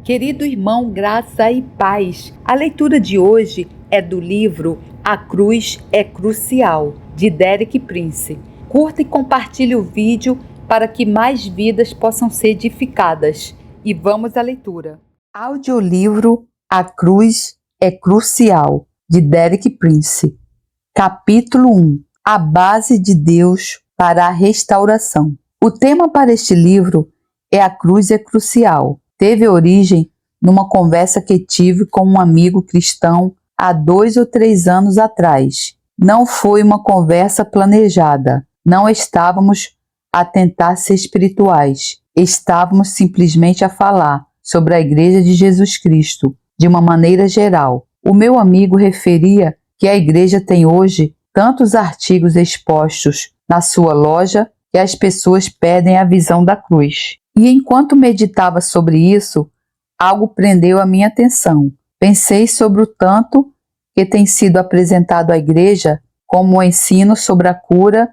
Querido irmão, graça e paz. A leitura de hoje é do livro A Cruz é Crucial, de Derek Prince. Curta e compartilhe o vídeo para que mais vidas possam ser edificadas. E vamos à leitura. Audiolivro A Cruz é Crucial, de Derek Prince. Capítulo 1. A base de Deus para a restauração. O tema para este livro é A Cruz é Crucial. Teve origem numa conversa que tive com um amigo cristão há 2 ou 3 anos atrás. Não foi uma conversa planejada. Não estávamos a tentar ser espirituais. Estávamos simplesmente a falar sobre a Igreja de Jesus Cristo, de uma maneira geral. O meu amigo referia que a igreja tem hoje tantos artigos expostos na sua loja que as pessoas perdem a visão da cruz. E enquanto meditava sobre isso, algo prendeu a minha atenção. Pensei sobre o tanto que tem sido apresentado à igreja como um ensino sobre a cura,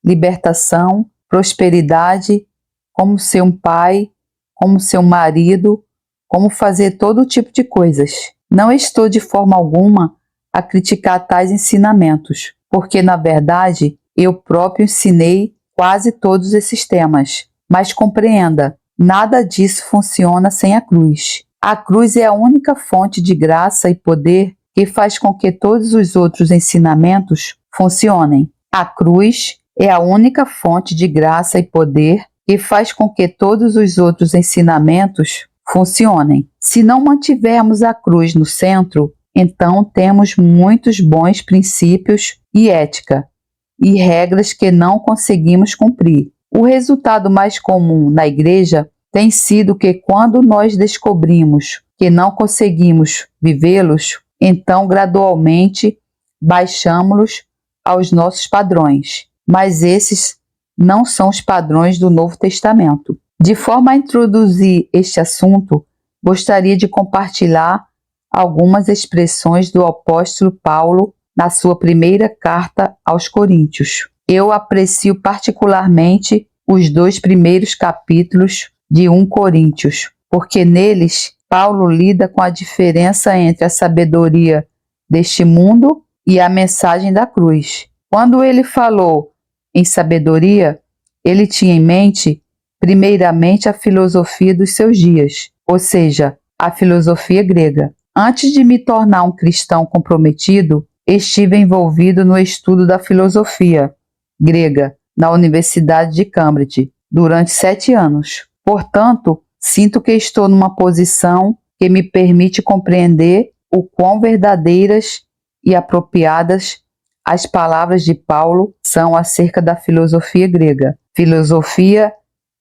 libertação, prosperidade, como ser um pai, como ser um marido, como fazer todo tipo de coisas. Não estou de forma alguma a criticar tais ensinamentos, porque na verdade eu próprio ensinei quase todos esses temas. Mas compreenda, nada disso funciona sem a cruz. A cruz é a única fonte de graça e poder que faz com que todos os outros ensinamentos funcionem. A cruz é a única fonte de graça e poder que faz com que todos os outros ensinamentos funcionem. Se não mantivermos a cruz no centro, então temos muitos bons princípios e ética e regras que não conseguimos cumprir. O resultado mais comum na igreja tem sido que quando nós descobrimos que não conseguimos vivê-los, então gradualmente baixamos-los aos nossos padrões. Mas esses não são os padrões do Novo Testamento. De forma a introduzir este assunto, gostaria de compartilhar algumas expressões do apóstolo Paulo na sua primeira carta aos Coríntios. Eu aprecio particularmente os 2 primeiros capítulos de 1 Coríntios, porque neles Paulo lida com a diferença entre a sabedoria deste mundo e a mensagem da cruz. Quando ele falou em sabedoria, ele tinha em mente primeiramente a filosofia dos seus dias, ou seja, a filosofia grega. Antes de me tornar um cristão comprometido, estive envolvido no estudo da filosofia grega na Universidade de Cambridge durante 7 anos. Portanto, sinto que estou numa posição que me permite compreender o quão verdadeiras e apropriadas as palavras de Paulo são acerca da filosofia grega, filosofia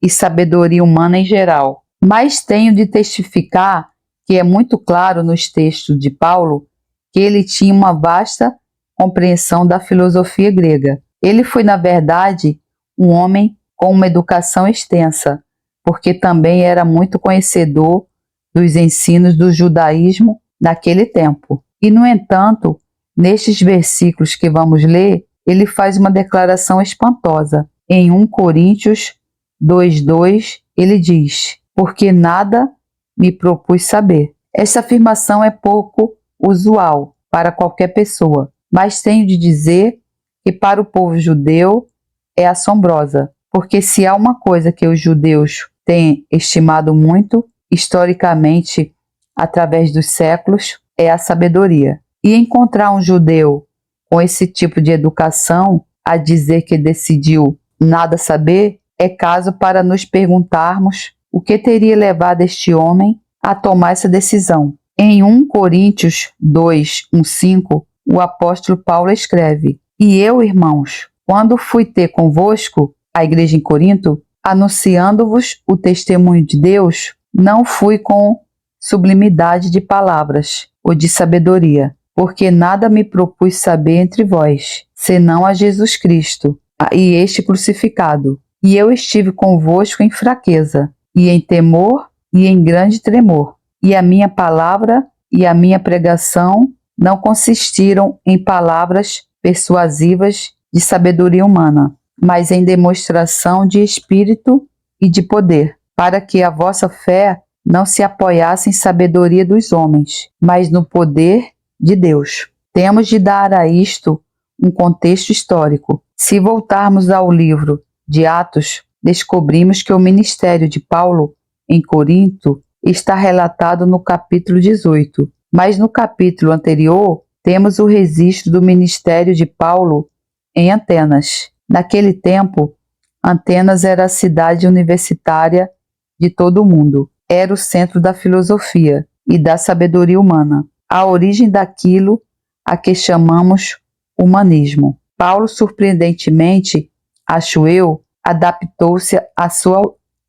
e sabedoria humana em geral. Mas tenho de testificar que é muito claro nos textos de Paulo que ele tinha uma vasta compreensão da filosofia grega. Ele foi, na verdade, um homem com uma educação extensa, porque também era muito conhecedor dos ensinos do judaísmo naquele tempo. E, no entanto, nestes versículos que vamos ler, ele faz uma declaração espantosa. Em 1 Coríntios 2:2, ele diz: porque nada me propus saber. Essa afirmação é pouco usual para qualquer pessoa, mas tenho de dizer que para o povo judeu é assombrosa, porque se há uma coisa que os judeus têm estimado muito, historicamente, através dos séculos, é a sabedoria. E encontrar um judeu com esse tipo de educação a dizer que decidiu nada saber é caso para nos perguntarmos o que teria levado este homem a tomar essa decisão. Em 1 Coríntios 2:1-5, o apóstolo Paulo escreve: e eu, irmãos, quando fui ter convosco, a igreja em Corinto, anunciando-vos o testemunho de Deus, não fui com sublimidade de palavras ou de sabedoria, porque nada me propus saber entre vós, senão a Jesus Cristo, e este crucificado. E eu estive convosco em fraqueza, e em temor, e em grande tremor. E a minha palavra e a minha pregação não consistiram em palavras persuasivas de sabedoria humana, mas em demonstração de espírito e de poder, para que a vossa fé não se apoiasse em sabedoria dos homens, mas no poder de Deus. Temos de dar a isto um contexto histórico. Se voltarmos ao livro de Atos, descobrimos que o ministério de Paulo em Corinto está relatado no capítulo 18, mas no capítulo anterior temos o registro do ministério de Paulo em Atenas. Naquele tempo, Atenas era a cidade universitária de todo o mundo. Era o centro da filosofia e da sabedoria humana, a origem daquilo a que chamamos humanismo. Paulo, surpreendentemente, acho eu, adaptou-se à sua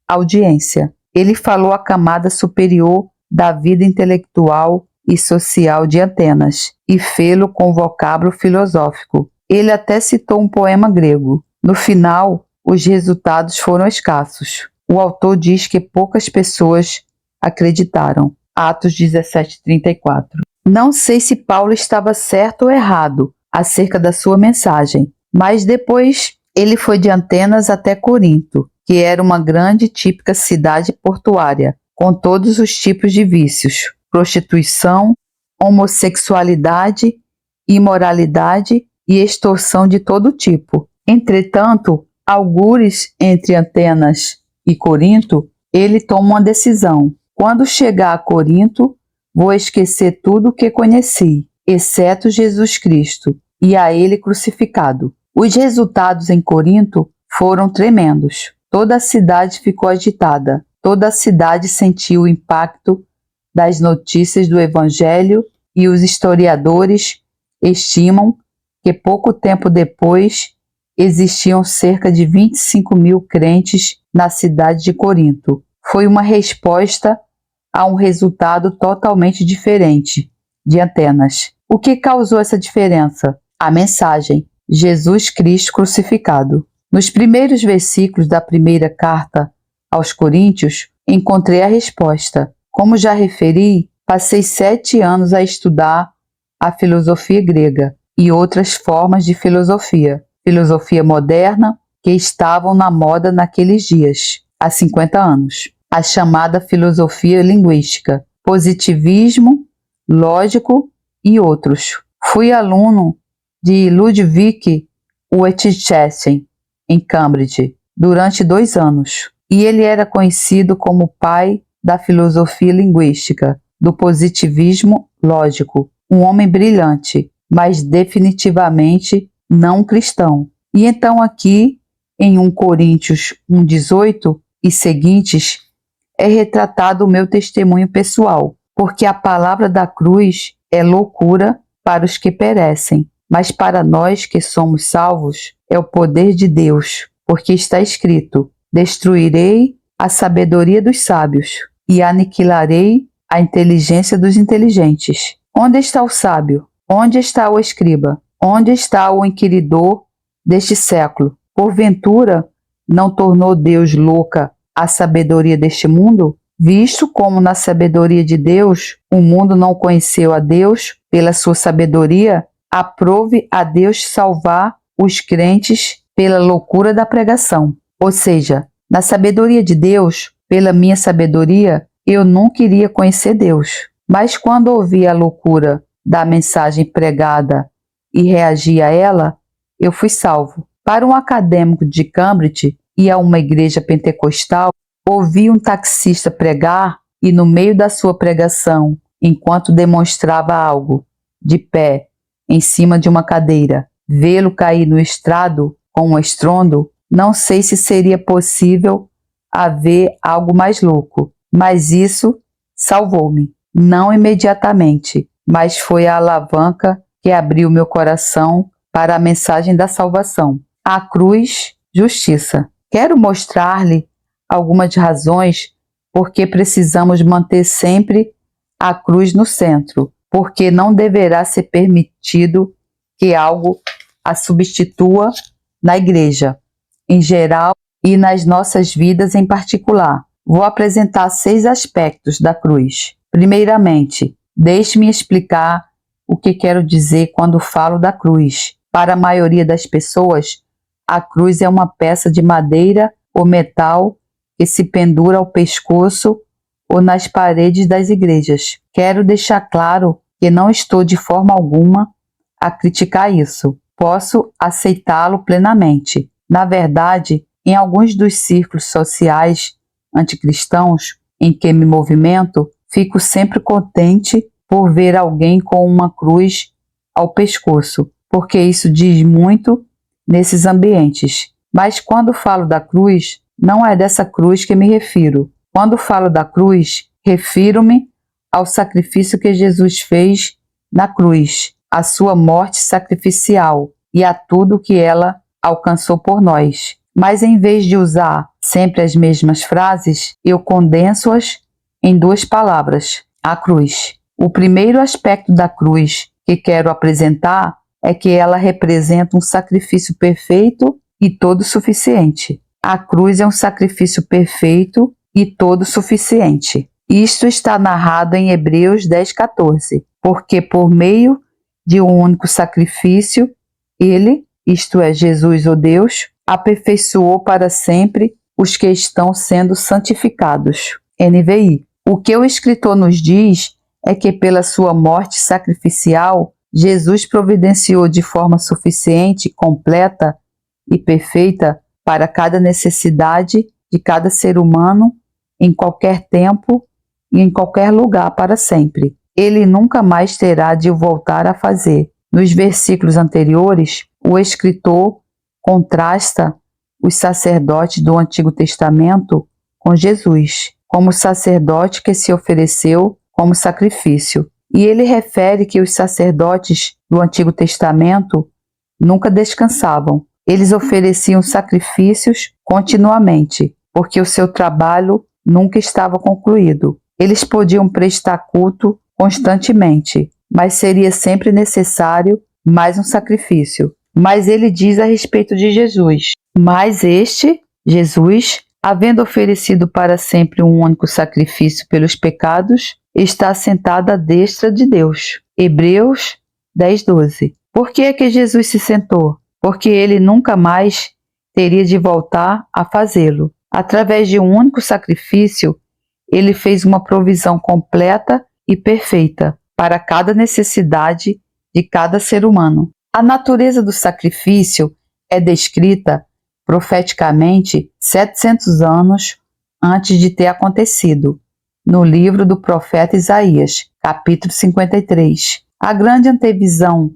audiência. Ele falou à camada superior da vida intelectual e social de Atenas e fê-lo com vocábulo filosófico. Ele até citou um poema grego. No final, os resultados foram escassos. O autor diz que poucas pessoas acreditaram. Atos 17:34. Não sei se Paulo estava certo ou errado acerca da sua mensagem, mas depois ele foi de Atenas até Corinto, que era uma grande e típica cidade portuária, com todos os tipos de vícios, prostituição, homossexualidade, imoralidade e extorsão de todo tipo. Entretanto, algures entre Atenas e Corinto, ele toma uma decisão. Quando chegar a Corinto, vou esquecer tudo o que conheci, exceto Jesus Cristo e a ele crucificado. Os resultados em Corinto foram tremendos. Toda a cidade ficou agitada. Toda a cidade sentiu o impacto das notícias do Evangelho e os historiadores estimam que pouco tempo depois existiam cerca de 25.000 crentes na cidade de Corinto. Foi uma resposta a um resultado totalmente diferente de Atenas. O que causou essa diferença? A mensagem: Jesus Cristo crucificado. Nos primeiros versículos da primeira carta aos Coríntios, encontrei a resposta. Como já referi, passei 7 anos a estudar a filosofia grega e outras formas de filosofia moderna que estavam na moda naqueles dias, há 50 anos. A chamada filosofia linguística, positivismo, lógico e outros. Fui aluno de Ludwig Wittgenstein em Cambridge durante 2 anos, e ele era conhecido como o pai da filosofia linguística, do positivismo lógico, um homem brilhante, mas definitivamente não cristão. E então aqui, em 1 Coríntios 1:18 e seguintes, é retratado o meu testemunho pessoal, porque a palavra da cruz é loucura para os que perecem, mas para nós que somos salvos é o poder de Deus, porque está escrito: destruirei a sabedoria dos sábios e aniquilarei a inteligência dos inteligentes. Onde está o sábio? Onde está o escriba? Onde está o inquiridor deste século? Porventura, não tornou Deus louca a sabedoria deste mundo? Visto como na sabedoria de Deus o mundo não conheceu a Deus pela sua sabedoria, aprove a Deus salvar os crentes pela loucura da pregação. Ou seja, na sabedoria de Deus, pela minha sabedoria, eu nunca iria conhecer Deus. Mas quando ouvi a loucura da mensagem pregada e reagi a ela, eu fui salvo. Para um acadêmico de Cambridge e a uma igreja pentecostal, ouvi um taxista pregar e no meio da sua pregação, enquanto demonstrava algo, de pé, em cima de uma cadeira, vê-lo cair no estrado com um estrondo, não sei se seria possível haver algo mais louco, mas isso salvou-me. Não imediatamente, mas foi a alavanca que abriu meu coração para a mensagem da salvação. A cruz, justiça. Quero mostrar-lhe algumas razões porque precisamos manter sempre a cruz no centro, porque não deverá ser permitido que algo a substitua na igreja, em geral, e nas nossas vidas em particular. Vou apresentar 6 aspectos da cruz. Primeiramente, deixe-me explicar o que quero dizer quando falo da cruz. Para a maioria das pessoas, a cruz é uma peça de madeira ou metal que se pendura ao pescoço ou nas paredes das igrejas. Quero deixar claro que não estou de forma alguma a criticar isso. Posso aceitá-lo plenamente. Na verdade, em alguns dos círculos sociais anticristãos em que me movimento, fico sempre contente por ver alguém com uma cruz ao pescoço, porque isso diz muito nesses ambientes. Mas quando falo da cruz, não é dessa cruz que me refiro. Quando falo da cruz, refiro-me ao sacrifício que Jesus fez na cruz, à sua morte sacrificial e a tudo que ela alcançou por nós. Mas em vez de usar sempre as mesmas frases, eu condenso-as em 2 palavras: a cruz. O primeiro aspecto da cruz que quero apresentar é que ela representa um sacrifício perfeito e todo suficiente. A cruz é um sacrifício perfeito e todo suficiente. Isto está narrado em Hebreus 10:14, porque por meio de um único sacrifício, ele, isto é, Jesus, o Deus, aperfeiçoou para sempre os que estão sendo santificados. NVI. O que o escritor nos diz é que pela sua morte sacrificial, Jesus providenciou de forma suficiente, completa e perfeita para cada necessidade de cada ser humano, em qualquer tempo e em qualquer lugar para sempre. Ele nunca mais terá de o voltar a fazer. Nos versículos anteriores, o escritor contrasta os sacerdotes do Antigo Testamento com Jesus, como sacerdote que se ofereceu como sacrifício. E ele refere que os sacerdotes do Antigo Testamento nunca descansavam. Eles ofereciam sacrifícios continuamente, porque o seu trabalho nunca estava concluído. Eles podiam prestar culto constantemente, mas seria sempre necessário mais um sacrifício. Mas ele diz a respeito de Jesus: mas este, Jesus, havendo oferecido para sempre um único sacrifício pelos pecados, está sentado à destra de Deus. Hebreus 10:12. Por que é que Jesus se sentou? Porque ele nunca mais teria de voltar a fazê-lo. Através de um único sacrifício, ele fez uma provisão completa e perfeita para cada necessidade de cada ser humano. A natureza do sacrifício é descrita profeticamente 700 anos antes de ter acontecido, no livro do profeta Isaías, capítulo 53, a grande antevisão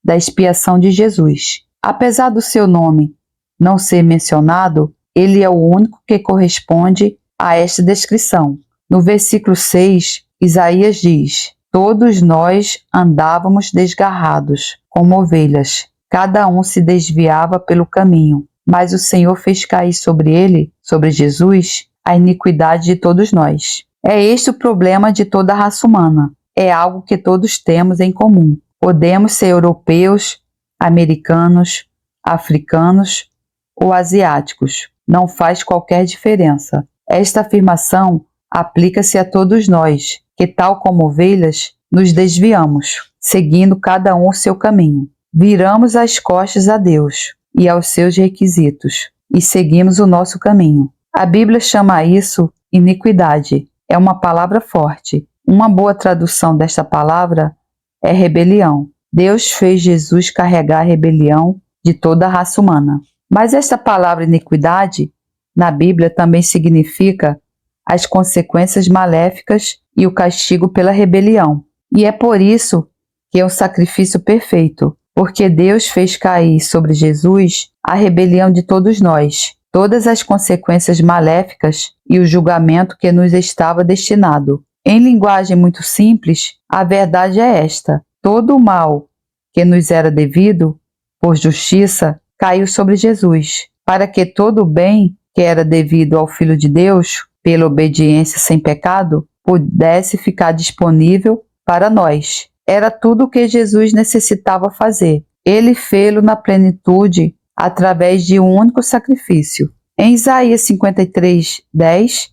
da expiação de Jesus. Apesar do seu nome não ser mencionado, ele é o único que corresponde a esta descrição. No versículo 6, Isaías diz: todos nós andávamos desgarrados, como ovelhas, cada um se desviava pelo caminho, mas o Senhor fez cair sobre ele, sobre Jesus, a iniquidade de todos nós. É este o problema de toda a raça humana. É algo que todos temos em comum. Podemos ser europeus, americanos, africanos ou asiáticos. Não faz qualquer diferença. Esta afirmação aplica-se a todos nós, que tal como ovelhas, nos desviamos, seguindo cada um o seu caminho. Viramos as costas a Deus e aos seus requisitos e seguimos o nosso caminho. A Bíblia chama isso iniquidade. É uma palavra forte. Uma boa tradução desta palavra é rebelião. Deus fez Jesus carregar a rebelião de toda a raça humana. Mas esta palavra iniquidade, na Bíblia, também significa as consequências maléficas e o castigo pela rebelião. E é por isso que é um sacrifício perfeito, porque Deus fez cair sobre Jesus a rebelião de todos nós, todas as consequências maléficas e o julgamento que nos estava destinado. Em linguagem muito simples, a verdade é esta: todo o mal que nos era devido, por justiça, caiu sobre Jesus, para que todo o bem que era devido ao Filho de Deus, pela obediência sem pecado, pudesse ficar disponível para nós. Era tudo o que Jesus necessitava fazer. Ele fê-lo na plenitude através de um único sacrifício. Em Isaías 53:10,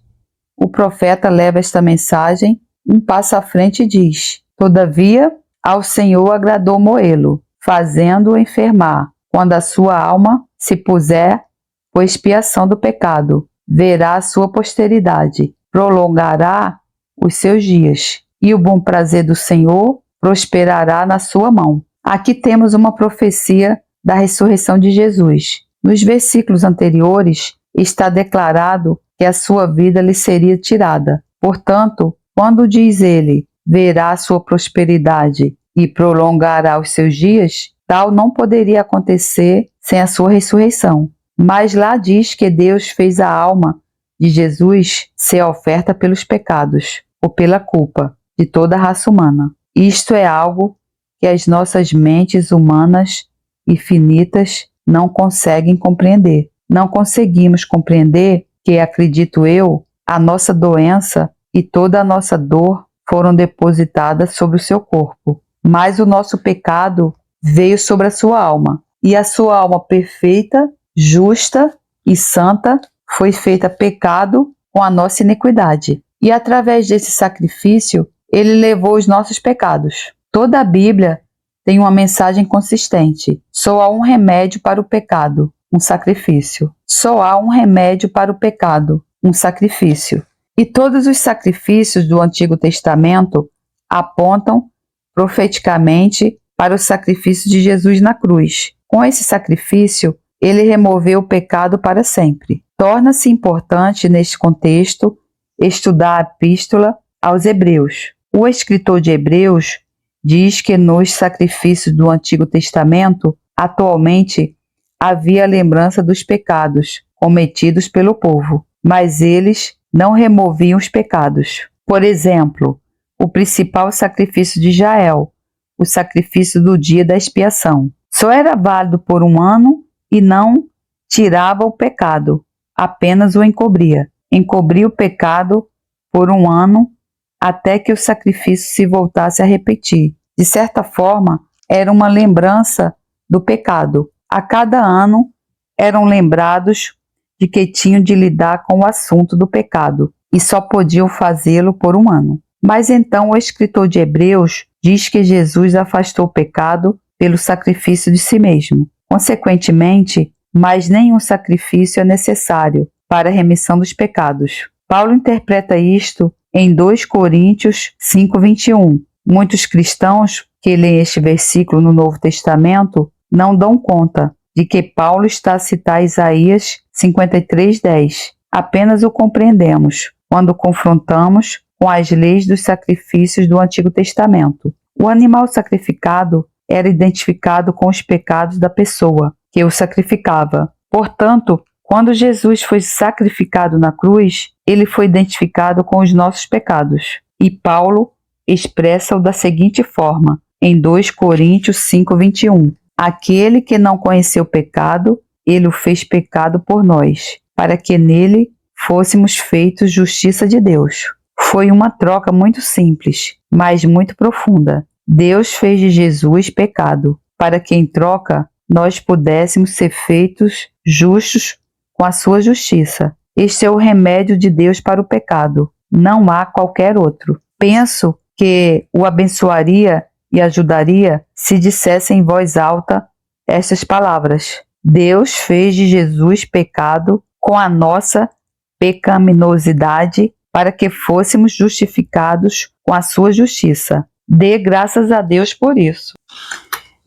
o profeta leva esta mensagem um passo à frente e diz: todavia, ao Senhor agradou moê-lo, fazendo-o enfermar. Quando a sua alma se puser por expiação do pecado, verá a sua posteridade, prolongará os seus dias, e o bom prazer do Senhor prosperará na sua mão. Aqui temos uma profecia da ressurreição de Jesus. Nos versículos anteriores está declarado que a sua vida lhe seria tirada. Portanto, quando diz ele, verá a sua prosperidade e prolongará os seus dias, tal não poderia acontecer sem a sua ressurreição. Mas lá diz que Deus fez a alma de Jesus ser oferta pelos pecados ou pela culpa de toda a raça humana. Isto é algo que as nossas mentes humanas e finitas não conseguem compreender. Não conseguimos compreender que, acredito eu, a nossa doença e toda a nossa dor foram depositadas sobre o seu corpo. Mas o nosso pecado veio sobre a sua alma. E a sua alma perfeita, justa e santa foi feita pecado com a nossa iniquidade. E através desse sacrifício, ele levou os nossos pecados. Toda a Bíblia tem uma mensagem consistente. Só há um remédio para o pecado, um sacrifício. Só há um remédio para o pecado, um sacrifício. E todos os sacrifícios do Antigo Testamento apontam profeticamente para o sacrifício de Jesus na cruz. Com esse sacrifício, ele removeu o pecado para sempre. Torna-se importante, neste contexto, estudar a epístola aos Hebreus. O escritor de Hebreus diz que nos sacrifícios do Antigo Testamento, atualmente, havia lembrança dos pecados cometidos pelo povo, mas eles não removiam os pecados. Por exemplo, o principal sacrifício de Israel, o sacrifício do dia da expiação, só era válido por um ano e não tirava o pecado, apenas o encobria. Encobria o pecado por um ano até que o sacrifício se voltasse a repetir. De certa forma, era uma lembrança do pecado. A cada ano eram lembrados de que tinham de lidar com o assunto do pecado e só podiam fazê-lo por um ano. Mas então o escritor de Hebreus diz que Jesus afastou o pecado pelo sacrifício de si mesmo. Consequentemente, mais nenhum sacrifício é necessário para a remissão dos pecados. Paulo interpreta isto em 2 Coríntios 5:21. Muitos cristãos que leem este versículo no Novo Testamento não dão conta de que Paulo está a citar Isaías 53:10. Apenas o compreendemos quando confrontamos com as leis dos sacrifícios do Antigo Testamento. O animal sacrificado era identificado com os pecados da pessoa que o sacrificava. Portanto, quando Jesus foi sacrificado na cruz, ele foi identificado com os nossos pecados. E Paulo expressa-o da seguinte forma, em 2 Coríntios 5:21. Aquele que não conheceu pecado, ele o fez pecado por nós, para que nele fôssemos feitos justiça de Deus. Foi uma troca muito simples, mas muito profunda. Deus fez de Jesus pecado, para que em troca nós pudéssemos ser feitos justos com a sua justiça. Este é o remédio de Deus para o pecado. Não há qualquer outro. Penso que o abençoaria e ajudaria se dissesse em voz alta estas palavras. Deus fez de Jesus pecado com a nossa pecaminosidade para que fôssemos justificados com a sua justiça. Dê graças a Deus por isso.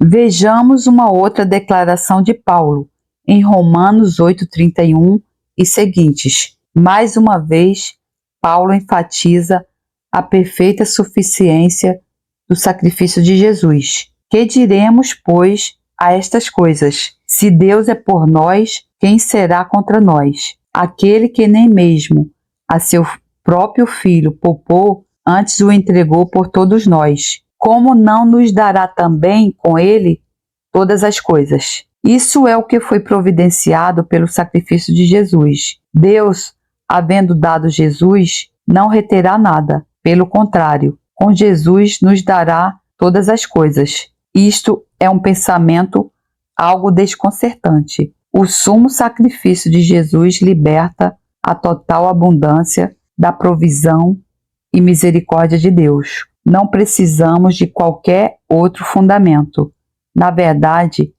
Vejamos uma outra declaração de Paulo, em Romanos 8:31 e seguintes. Mais uma vez, Paulo enfatiza a perfeita suficiência do sacrifício de Jesus. Que diremos, pois, a estas coisas? Se Deus é por nós, quem será contra nós? Aquele que nem mesmo a seu próprio Filho poupou, antes o entregou por todos nós. Como não nos dará também com ele todas as coisas? Isso é o que foi providenciado pelo sacrifício de Jesus. Deus, havendo dado Jesus, não reterá nada. Pelo contrário, com Jesus nos dará todas as coisas. Isto é um pensamento algo desconcertante. O sumo sacrifício de Jesus liberta a total abundância da provisão e misericórdia de Deus. Não precisamos de qualquer outro fundamento. Na verdade,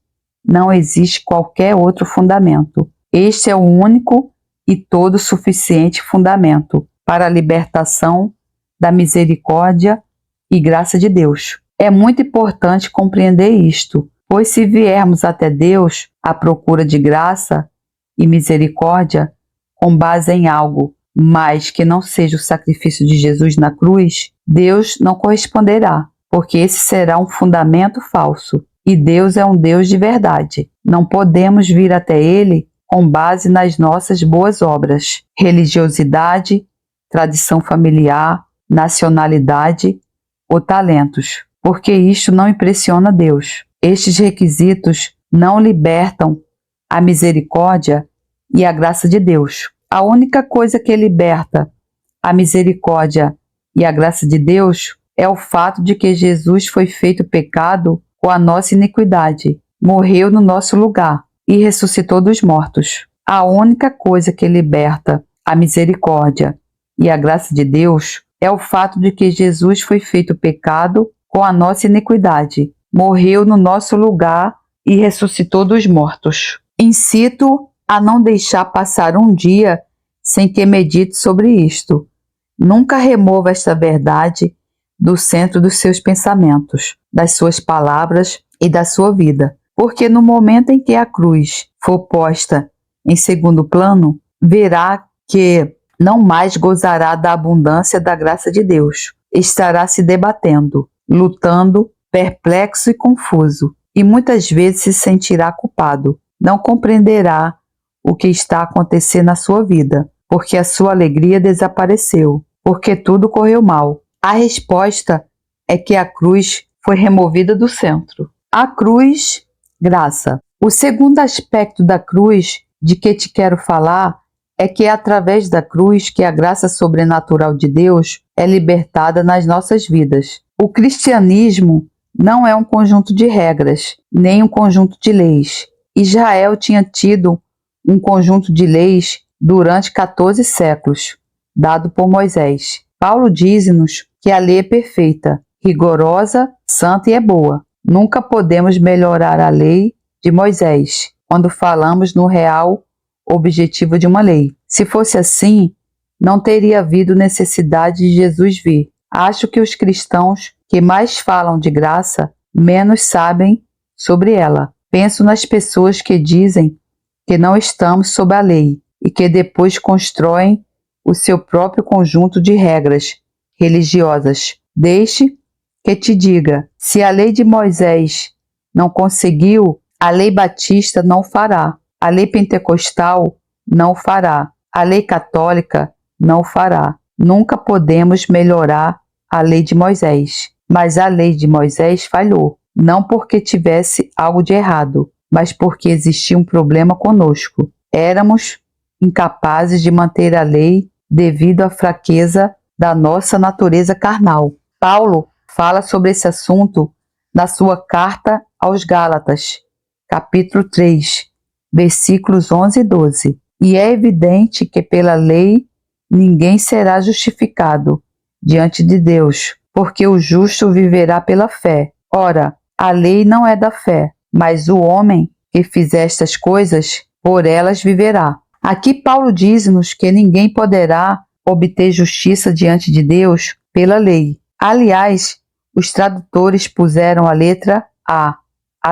não existe qualquer outro fundamento. Este é o único e todo suficiente fundamento para a libertação da misericórdia e graça de Deus. É muito importante compreender isto, pois se viermos até Deus à procura de graça e misericórdia, com base em algo mais que não seja o sacrifício de Jesus na cruz, Deus não corresponderá, porque esse será um fundamento falso. E Deus é um Deus de verdade. Não podemos vir até Ele com base nas nossas boas obras, religiosidade, tradição familiar, nacionalidade ou talentos, porque isto não impressiona Deus. Estes requisitos não libertam a misericórdia e a graça de Deus. A única coisa que liberta a misericórdia e a graça de Deus é o fato de que Jesus foi feito pecado com a nossa iniquidade, morreu no nosso lugar e ressuscitou dos mortos. A única coisa que liberta a misericórdia e a graça de Deus é o fato de que Jesus foi feito pecado com a nossa iniquidade, morreu no nosso lugar e ressuscitou dos mortos. Incito a não deixar passar um dia sem que medite sobre isto. Nunca remova esta verdade do centro dos seus pensamentos, das suas palavras e da sua vida, porque no momento em que a cruz for posta em segundo plano, verá que não mais gozará da abundância da graça de Deus. Estará se debatendo, lutando, perplexo e confuso, e muitas vezes se sentirá culpado. Não compreenderá o que está acontecendo na sua vida, porque a sua alegria desapareceu, porque tudo correu mal. A resposta é que a cruz foi removida do centro. A cruz, graça. O segundo aspecto da cruz de que te quero falar é que é através da cruz que a graça sobrenatural de Deus é libertada nas nossas vidas. O cristianismo não é um conjunto de regras, nem um conjunto de leis. Israel tinha tido um conjunto de leis durante 14 séculos, dado por Moisés. Paulo diz-nos que a lei é perfeita, rigorosa, santa e é boa. Nunca podemos melhorar a lei de Moisés quando falamos no real objetivo de uma lei. Se fosse assim, não teria havido necessidade de Jesus vir. Acho que os cristãos que mais falam de graça, menos sabem sobre ela. Penso nas pessoas que dizem que não estamos sob a lei e que depois constroem o seu próprio conjunto de regras religiosas. Deixe que te diga, se a lei de Moisés não conseguiu, a lei batista não fará, a lei pentecostal não fará, a lei católica não fará. Nunca podemos melhorar a lei de Moisés, mas a lei de Moisés falhou, não porque tivesse algo de errado, mas porque existia um problema conosco. Éramos incapazes de manter a lei devido à fraqueza da nossa natureza carnal. Paulo fala sobre esse assunto na sua carta aos Gálatas, capítulo 3, versículos 11 e 12. E é evidente que pela lei ninguém será justificado diante de Deus, porque o justo viverá pela fé. Ora, a lei não é da fé, mas o homem que fizer estas coisas, por elas viverá. Aqui Paulo diz-nos que ninguém poderá obter justiça diante de Deus pela lei. Aliás, os tradutores puseram a letra a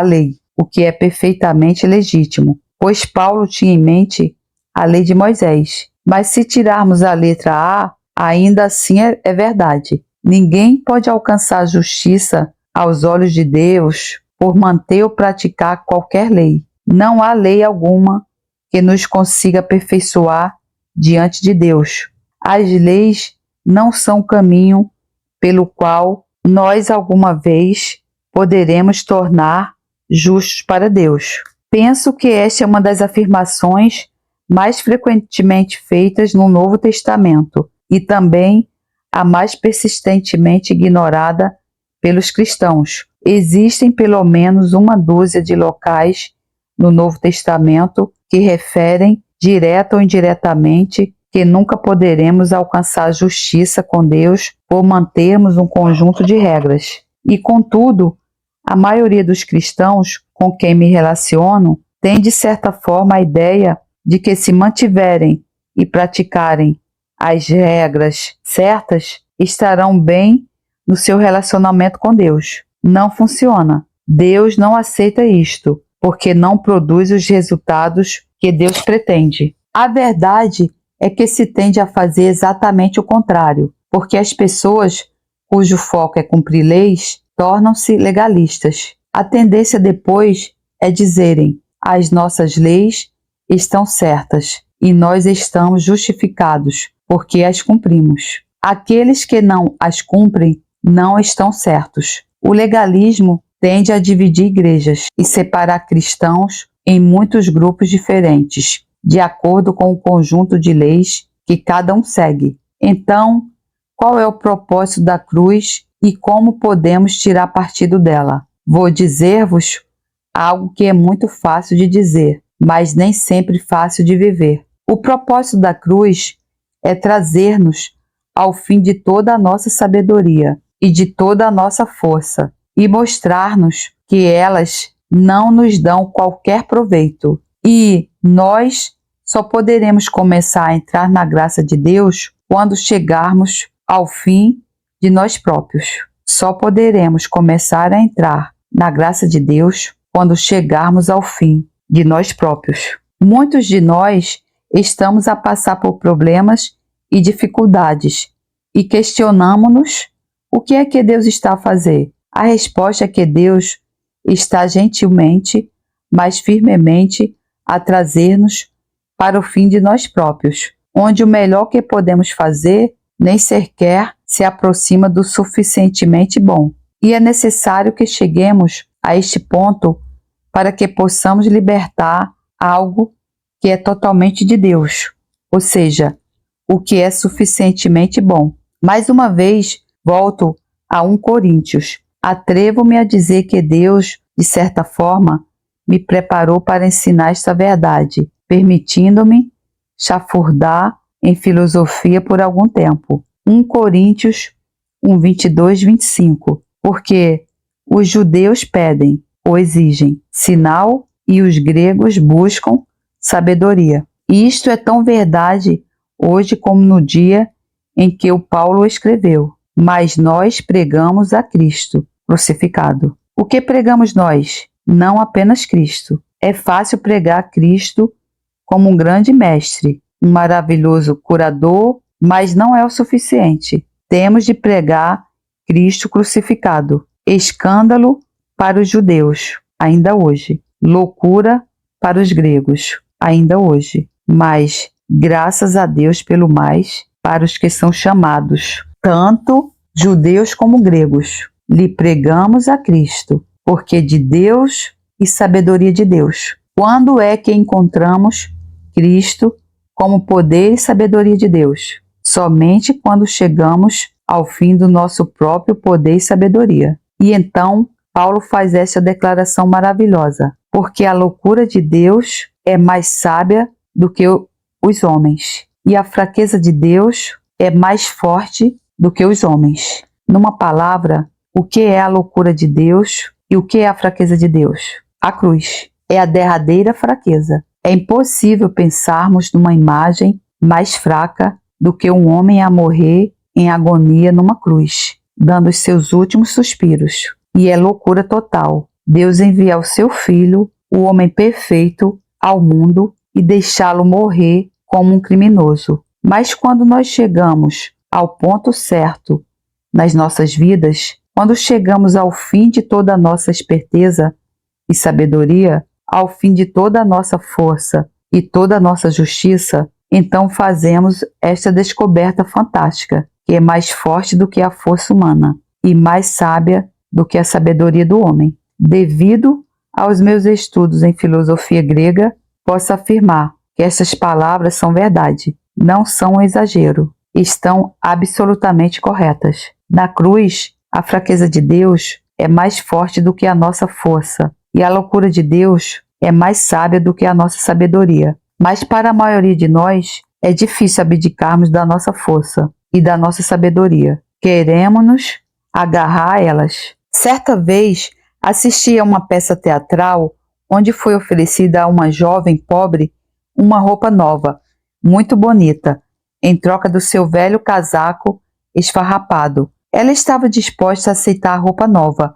lei, o que é perfeitamente legítimo, pois Paulo tinha em mente a lei de Moisés. Mas se tirarmos a letra A, ainda assim é verdade. Ninguém pode alcançar justiça aos olhos de Deus por manter ou praticar qualquer lei. Não há lei alguma que nos consiga aperfeiçoar diante de Deus. As leis não são o caminho pelo qual nós alguma vez poderemos tornar justos para Deus. Penso que esta é uma das afirmações mais frequentemente feitas no Novo Testamento e também a mais persistentemente ignorada pelos cristãos. Existem pelo menos uma dúzia de locais no Novo Testamento que referem, direta ou indiretamente, que nunca poderemos alcançar justiça com Deus por mantermos um conjunto de regras. E, contudo, a maioria dos cristãos com quem me relaciono tem, de certa forma, a ideia de que, se mantiverem e praticarem as regras certas, estarão bem no seu relacionamento com Deus. Não funciona. Deus não aceita isto, porque não produz os resultados que Deus pretende. A verdade é que se tende a fazer exatamente o contrário, porque as pessoas cujo foco é cumprir leis tornam-se legalistas. A tendência depois é dizerem: as nossas leis estão certas e nós estamos justificados porque as cumprimos. Aqueles que não as cumprem não estão certos. O legalismo tende a dividir igrejas e separar cristãos em muitos grupos diferentes, de acordo com o conjunto de leis que cada um segue. Então, qual é o propósito da cruz e como podemos tirar partido dela? Vou dizer-vos algo que é muito fácil de dizer, mas nem sempre fácil de viver. O propósito da cruz é trazer-nos ao fim de toda a nossa sabedoria e de toda a nossa força e mostrar-nos que elas não nos dão qualquer proveito. E nós só poderemos começar a entrar na graça de Deus quando chegarmos ao fim de nós próprios. Só poderemos começar a entrar na graça de Deus quando chegarmos ao fim de nós próprios. Muitos de nós estamos a passar por problemas e dificuldades e questionamos-nos o que é que Deus está a fazer. A resposta é que Deus está gentilmente, mas firmemente a trazer-nos para o fim de nós próprios, onde o melhor que podemos fazer nem sequer se aproxima do suficientemente bom. E é necessário que cheguemos a este ponto para que possamos libertar algo que é totalmente de Deus, ou seja, o que é suficientemente bom. Mais uma vez, volto a 1 Coríntios. Atrevo-me a dizer que Deus, de certa forma, me preparou para ensinar esta verdade, permitindo-me chafurdar em filosofia por algum tempo. 1 Coríntios 1, 22, 25. Porque os judeus pedem ou exigem sinal e os gregos buscam sabedoria. E isto é tão verdade hoje como no dia em que o Paulo escreveu. Mas nós pregamos a Cristo crucificado. O que pregamos nós? Não apenas Cristo. É fácil pregar Cristo como um grande mestre, um maravilhoso curador, mas não é o suficiente. Temos de pregar Cristo crucificado. Escândalo para os judeus, ainda hoje. Loucura para os gregos, ainda hoje. Mas, graças a Deus pelo mais, para os que são chamados, tanto judeus como gregos, lhe pregamos a Cristo, porque de Deus e sabedoria de Deus. Quando é que encontramos Cristo como poder e sabedoria de Deus? Somente quando chegamos ao fim do nosso próprio poder e sabedoria. E então, Paulo faz essa declaração maravilhosa, porque a loucura de Deus é mais sábia do que os homens, e a fraqueza de Deus é mais forte do que os homens. Numa palavra, o que é a loucura de Deus e o que é a fraqueza de Deus? A cruz é a derradeira fraqueza. É impossível pensarmos numa imagem mais fraca do que um homem a morrer em agonia numa cruz, dando os seus últimos suspiros. E é loucura total Deus enviar o seu Filho, o homem perfeito, ao mundo e deixá-lo morrer como um criminoso. Mas quando nós chegamos ao ponto certo nas nossas vidas, quando chegamos ao fim de toda a nossa esperteza e sabedoria, ao fim de toda a nossa força e toda a nossa justiça, então fazemos esta descoberta fantástica, que é mais forte do que a força humana e mais sábia do que a sabedoria do homem. Devido aos meus estudos em filosofia grega, posso afirmar que essas palavras são verdade, não são um exagero, estão absolutamente corretas. Na cruz, a fraqueza de Deus é mais forte do que a nossa força, e a loucura de Deus é mais sábia do que a nossa sabedoria. Mas para a maioria de nós, é difícil abdicarmos da nossa força e da nossa sabedoria. Queremos-nos agarrar a elas. Certa vez, assisti a uma peça teatral onde foi oferecida a uma jovem pobre uma roupa nova, muito bonita, em troca do seu velho casaco esfarrapado. Ela estava disposta a aceitar a roupa nova,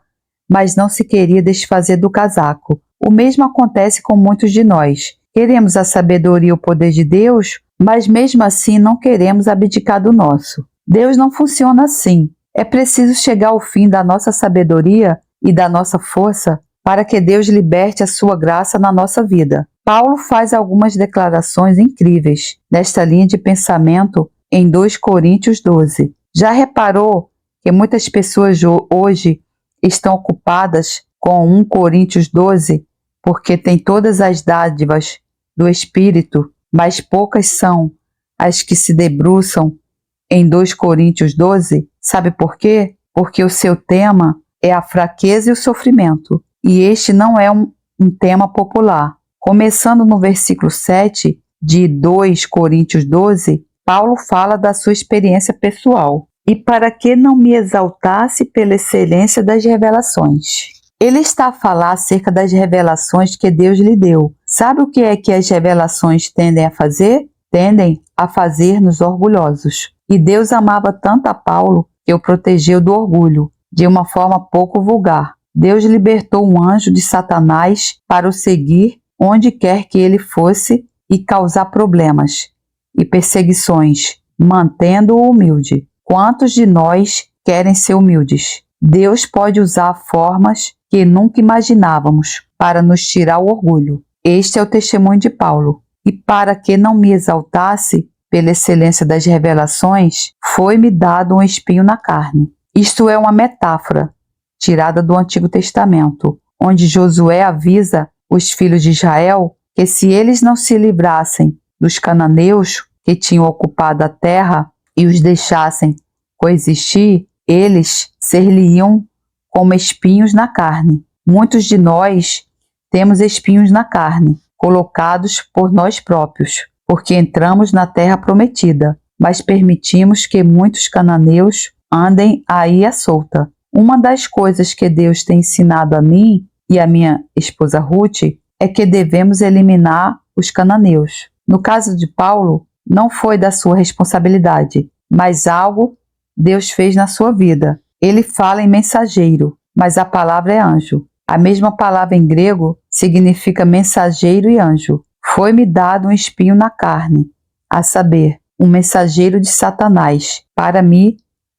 mas não se queria desfazer do casaco. O mesmo acontece com muitos de nós. Queremos a sabedoria e o poder de Deus, mas mesmo assim não queremos abdicar do nosso. Deus não funciona assim. É preciso chegar ao fim da nossa sabedoria e da nossa força para que Deus liberte a sua graça na nossa vida. Paulo faz algumas declarações incríveis nesta linha de pensamento em 2 Coríntios 12. Já reparou que muitas pessoas hoje estão ocupadas com 1 Coríntios 12 porque têm todas as dádivas do Espírito, mas poucas são as que se debruçam em 2 Coríntios 12? Sabe por quê? Porque o seu tema é a fraqueza e o sofrimento, e este não é um tema popular. Começando no versículo 7 de 2 Coríntios 12, Paulo fala da sua experiência pessoal. E para que não me exaltasse pela excelência das revelações. Ele está a falar acerca das revelações que Deus lhe deu. Sabe o que é que as revelações tendem a fazer? Tendem a fazer-nos orgulhosos. E Deus amava tanto a Paulo que o protegeu do orgulho, de uma forma pouco vulgar. Deus libertou um anjo de Satanás para o seguir onde quer que ele fosse e causar problemas e perseguições, mantendo-o humilde. Quantos de nós querem ser humildes? Deus pode usar formas que nunca imaginávamos para nos tirar o orgulho. Este é o testemunho de Paulo. E para que não me exaltasse pela excelência das revelações, foi-me dado um espinho na carne. Isto é uma metáfora tirada do Antigo Testamento, onde Josué avisa os filhos de Israel que se eles não se livrassem dos cananeus que tinham ocupado a terra e os deixassem coexistir, eles ser-lhe-iam como espinhos na carne. Muitos de nós temos espinhos na carne, colocados por nós próprios, porque entramos na terra prometida, mas permitimos que muitos cananeus andem aí à solta. Uma das coisas que Deus tem ensinado a mim e a minha esposa Ruth é que devemos eliminar os cananeus. No caso de Paulo, não foi da sua responsabilidade, mas algo Deus fez na sua vida. Ele fala em mensageiro, mas a palavra é anjo. A mesma palavra em grego significa mensageiro e anjo. Foi-me dado um espinho na carne, a saber, um mensageiro de Satanás, para me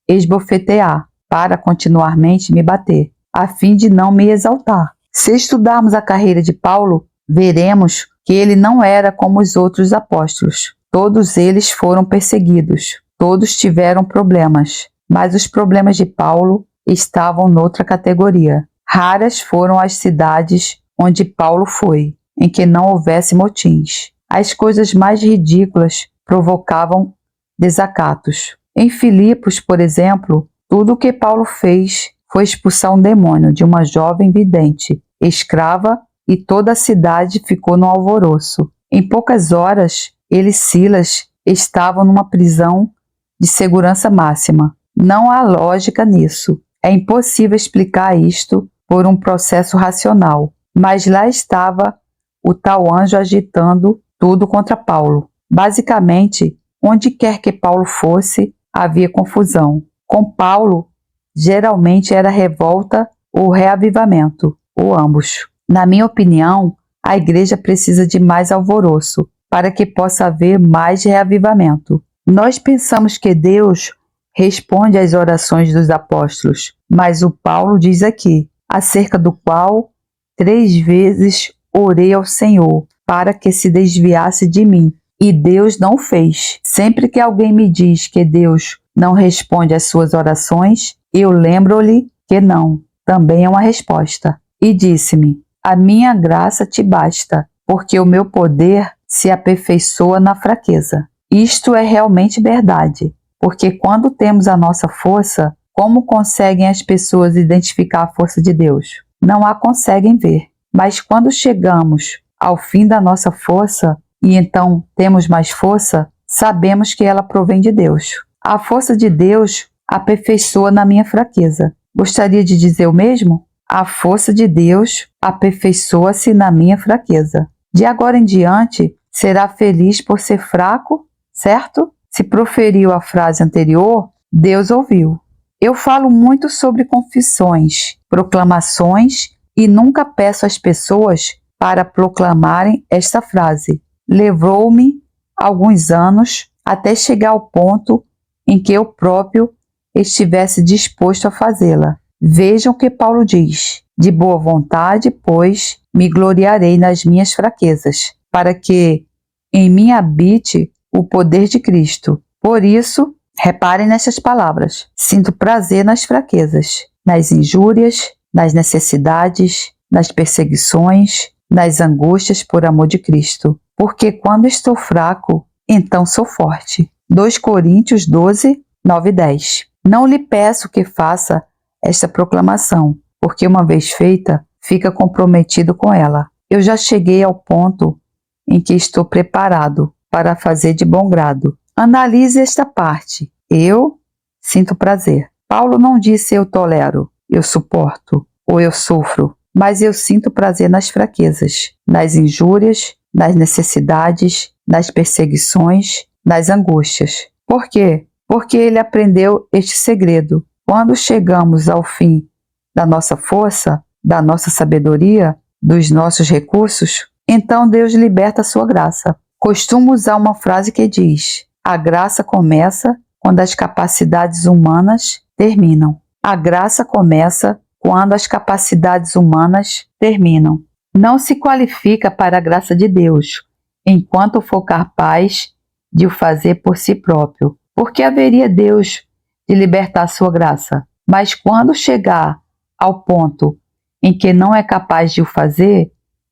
esbofetear, para continuamente me bater, a fim de não me exaltar. Se estudarmos a carreira de Paulo, veremos que ele não era como os outros apóstolos. Todos eles foram perseguidos, todos tiveram problemas, mas os problemas de Paulo estavam noutra categoria. Raras foram as cidades onde Paulo foi, em que não houvesse motins. As coisas mais ridículas provocavam desacatos. Em Filipos, por exemplo, tudo o que Paulo fez foi expulsar um demônio de uma jovem vidente, escrava, e toda a cidade ficou no alvoroço. Em poucas horas, ele e Silas estavam numa prisão de segurança máxima. Não há lógica nisso. É impossível explicar isto por um processo racional. Mas lá estava o tal anjo agitando tudo contra Paulo. Basicamente, onde quer que Paulo fosse, havia confusão. Com Paulo, geralmente era revolta ou reavivamento, ou ambos. Na minha opinião, a igreja precisa de mais alvoroço para que possa haver mais reavivamento. Nós pensamos que Deus responde às orações dos apóstolos, mas o Paulo diz aqui, acerca do qual 3 vezes orei ao Senhor para que se desviasse de mim, e Deus não fez. Sempre que alguém me diz que Deus não responde às suas orações, eu lembro-lhe que não, também é uma resposta. E disse-me, a minha graça te basta, porque o meu poder se aperfeiçoa na fraqueza. Isto é realmente verdade, porque quando temos a nossa força, como conseguem as pessoas identificar a força de Deus? Não a conseguem ver. Mas quando chegamos ao fim da nossa força, e então temos mais força, sabemos que ela provém de Deus. A força de Deus aperfeiçoa na minha fraqueza. Gostaria de dizer o mesmo? A força de Deus aperfeiçoa-se na minha fraqueza. De agora em diante, será feliz por ser fraco, certo? Se proferiu a frase anterior, Deus ouviu. Eu falo muito sobre confissões, proclamações e nunca peço às pessoas para proclamarem esta frase. Levou-me alguns anos até chegar ao ponto em que eu próprio estivesse disposto a fazê-la. Vejam o que Paulo diz: de boa vontade, pois, me gloriarei nas minhas fraquezas, para que em mim habite o poder de Cristo. Por isso, reparem nessas palavras: sinto prazer nas fraquezas, nas injúrias, nas necessidades, nas perseguições, nas angústias por amor de Cristo. Porque quando estou fraco, então sou forte. 2 Coríntios 12, 9 e 10. Não lhe peço que faça esta proclamação, porque uma vez feita, fica comprometido com ela. Eu já cheguei ao ponto em que estou preparado para fazer de bom grado. Analise esta parte. Eu sinto prazer. Paulo não disse eu tolero, eu suporto ou eu sofro, mas eu sinto prazer nas fraquezas, nas injúrias, nas necessidades, nas perseguições, nas angústias. Por quê? Porque ele aprendeu este segredo. Quando chegamos ao fim da nossa força, da nossa sabedoria, dos nossos recursos, então Deus liberta a sua graça. Costumo usar uma frase que diz: a graça começa quando as capacidades humanas terminam. A graça começa quando as capacidades humanas terminam. Não se qualifica para a graça de Deus enquanto for capaz de o fazer por si próprio. Porque haveria Deus de libertar a sua graça. Mas quando chegar ao ponto em que não é capaz de o fazer,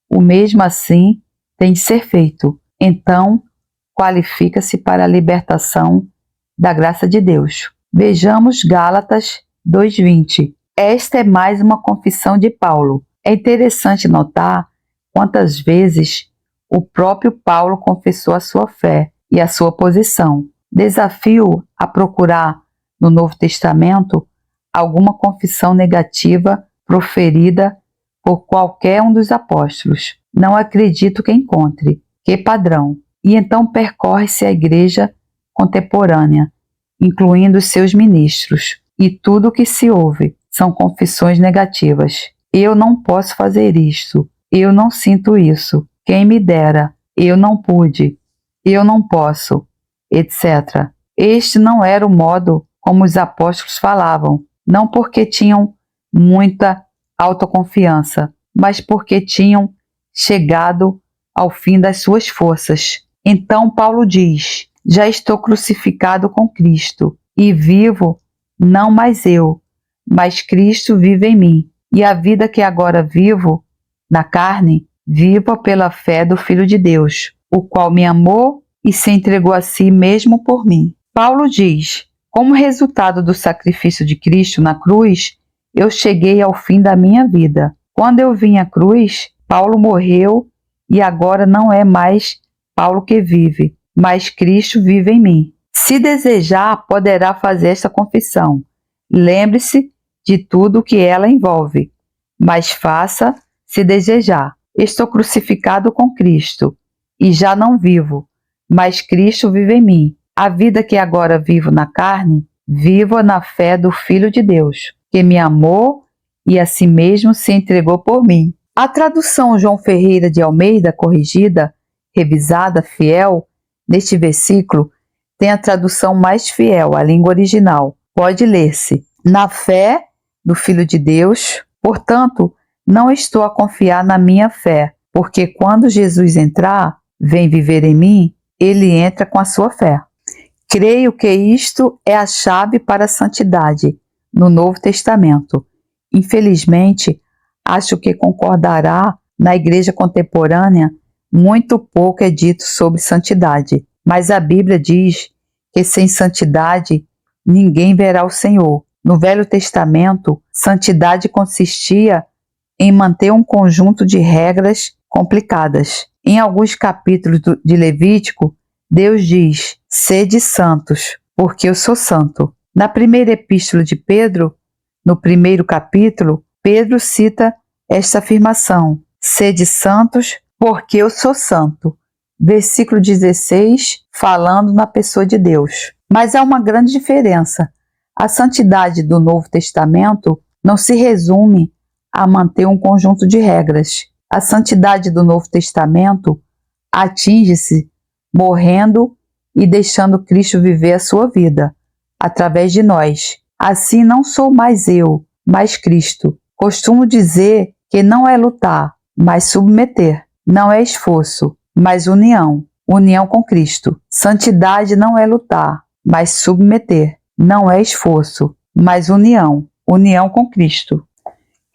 o mesmo assim tem de ser feito. Então, qualifica-se para a libertação da graça de Deus. Vejamos Gálatas 2:20. Esta é mais uma confissão de Paulo. É interessante notar quantas vezes o próprio Paulo confessou a sua fé e a sua posição. Desafio a procurar no Novo Testamento alguma confissão negativa proferida por qualquer um dos apóstolos. Não acredito que encontre. Que padrão! E então percorre-se a igreja contemporânea, incluindo os seus ministros, e tudo o que se ouve são confissões negativas. Eu não posso fazer isto, eu não sinto isso, quem me dera, eu não pude, eu não posso, etc. Este não era o modo como os apóstolos falavam, não porque tinham muita autoconfiança, mas porque tinham chegado ao fim das suas forças. Então Paulo diz: já estou crucificado com Cristo, e vivo não mais eu, mas Cristo vive em mim. E a vida que agora vivo na carne, vivo pela fé do Filho de Deus, o qual me amou e se entregou a si mesmo por mim. Paulo diz: como resultado do sacrifício de Cristo na cruz, eu cheguei ao fim da minha vida. Quando eu vim à cruz, Paulo morreu e agora não é mais Paulo que vive, mas Cristo vive em mim. Se desejar, poderá fazer esta confissão. Lembre-se de tudo o que ela envolve, mas faça se desejar. Estou crucificado com Cristo e já não vivo, mas Cristo vive em mim. A vida que agora vivo na carne, vivo na fé do Filho de Deus, que me amou e a si mesmo se entregou por mim. A tradução João Ferreira de Almeida, corrigida, revisada, fiel, neste versículo, tem a tradução mais fiel à língua original. Pode ler-se: na fé do Filho de Deus, portanto, não estou a confiar na minha fé, porque quando Jesus entrar, vem viver em mim, ele entra com a sua fé. Creio que isto é a chave para a santidade no Novo Testamento. Infelizmente, acho que concordará, na igreja contemporânea, muito pouco é dito sobre santidade, mas a Bíblia diz que sem santidade ninguém verá o Senhor. No Velho Testamento, santidade consistia em manter um conjunto de regras complicadas. Em alguns capítulos de Levítico, Deus diz: sede santos, porque eu sou santo. Na primeira epístola de Pedro, no primeiro capítulo, Pedro cita esta afirmação: sede santos, porque eu sou santo. Versículo 16, falando na pessoa de Deus. Mas há uma grande diferença. A santidade do Novo Testamento não se resume a manter um conjunto de regras. A santidade do Novo Testamento atinge-se morrendo e deixando Cristo viver a sua vida, através de nós. Assim não sou mais eu, mas Cristo. Costumo dizer que não é lutar, mas submeter. Não é esforço, mas união. União com Cristo. Santidade não é lutar, mas submeter. Não é esforço, mas união. União com Cristo.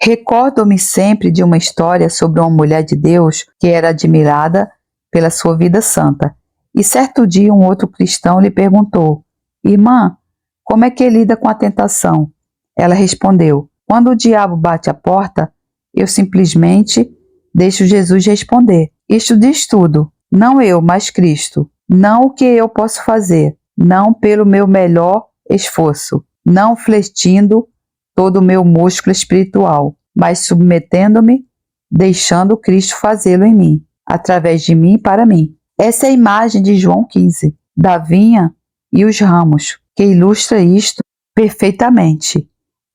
Recordo-me sempre de uma história sobre uma mulher de Deus que era admirada pela sua vida santa. E certo dia um outro cristão lhe perguntou: Irmã, como é que lida com a tentação? Ela respondeu: quando o diabo bate a porta, eu simplesmente deixo Jesus responder. Isto diz tudo. Não eu, mas Cristo. Não o que eu posso fazer. Não pelo meu melhor esforço. Não fletindo todo o meu músculo espiritual, mas submetendo-me, deixando Cristo fazê-lo em mim, através de mim e para mim. Essa é a imagem de João 15, da vinha e os ramos, que ilustra isto perfeitamente.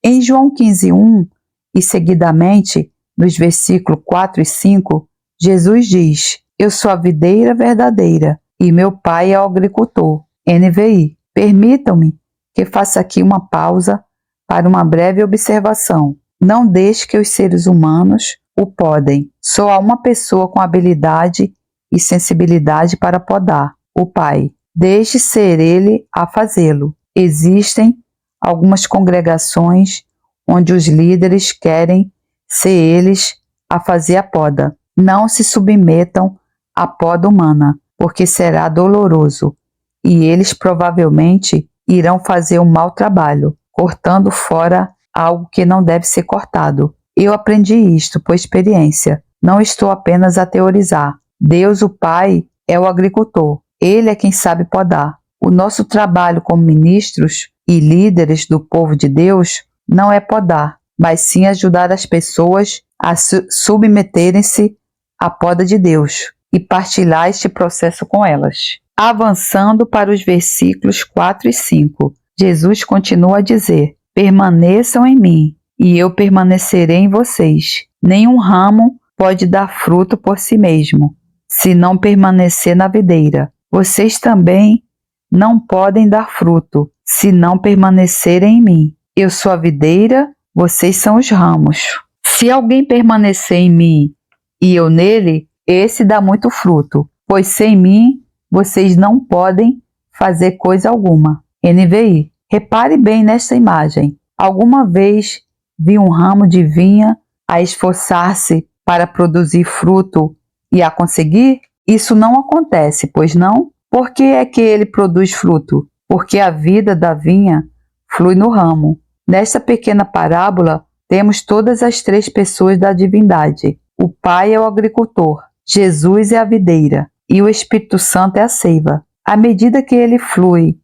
Em João 15:1 e seguidamente, nos versículos 4 e 5, Jesus diz: Eu sou a videira verdadeira e meu pai é o agricultor. NVI. Permitam-me que faça aqui uma pausa para uma breve observação. Não deixe que os seres humanos o podem. Só há uma pessoa com habilidade e sensibilidade para podar: o Pai. Deixe ser Ele a fazê-lo. Existem algumas congregações onde os líderes querem ser eles a fazer a poda. Não se submetam à poda humana, porque será doloroso, e eles provavelmente irão fazer um mau trabalho, cortando fora algo que não deve ser cortado. Eu aprendi isto por experiência. Não estou apenas a teorizar. Deus, o Pai, é o agricultor. Ele é quem sabe podar. O nosso trabalho como ministros e líderes do povo de Deus não é podar, mas sim ajudar as pessoas a submeterem-se à poda de Deus e partilhar este processo com elas. Avançando para os versículos 4 e 5, Jesus continua a dizer: permaneçam em mim, e eu permanecerei em vocês. Nenhum ramo pode dar fruto por si mesmo, se não permanecer na videira. Vocês também não podem dar fruto, se não permanecerem em mim. Eu sou a videira, vocês são os ramos. Se alguém permanecer em mim e eu nele, esse dá muito fruto, pois sem mim vocês não podem fazer coisa alguma. NVI. Repare bem nesta imagem. Alguma vez vi um ramo de vinha a esforçar-se para produzir fruto e a conseguir? Isso não acontece, pois não? Por que é que ele produz fruto? Porque a vida da vinha flui no ramo. Nesta pequena parábola, temos todas as três pessoas da divindade. O Pai é o agricultor, Jesus é a videira e o Espírito Santo é a seiva. À medida que ele flui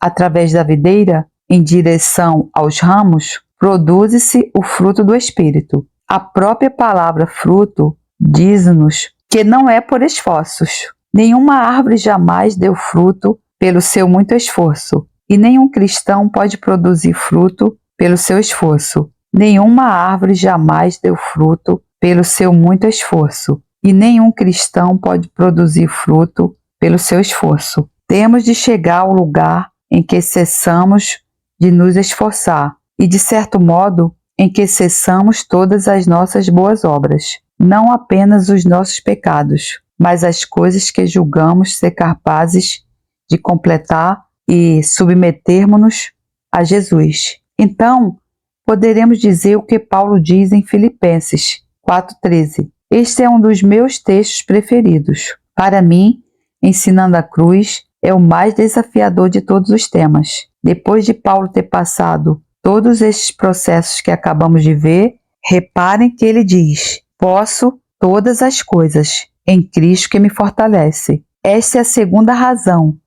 através da videira, em direção aos ramos, produz-se o fruto do Espírito. A própria palavra fruto diz-nos que não é por esforços. Nenhuma árvore jamais deu fruto pelo seu muito esforço, e nenhum cristão pode produzir fruto pelo seu esforço. Nenhuma árvore jamais deu fruto pelo seu muito esforço, e nenhum cristão pode produzir fruto pelo seu esforço. Temos de chegar ao lugar em que cessamos de nos esforçar e, de certo modo, em que cessamos todas as nossas boas obras, não apenas os nossos pecados, mas as coisas que julgamos ser capazes de completar e submetermos-nos a Jesus. Então, poderemos dizer o que Paulo diz em Filipenses 4,13. Este é um dos meus textos preferidos. Para mim, ensinando a cruz é o mais desafiador de todos os temas. Depois de Paulo ter passado todos estes processos que acabamos de ver, reparem que ele diz: posso todas as coisas em Cristo que me fortalece. Esta é a segunda razão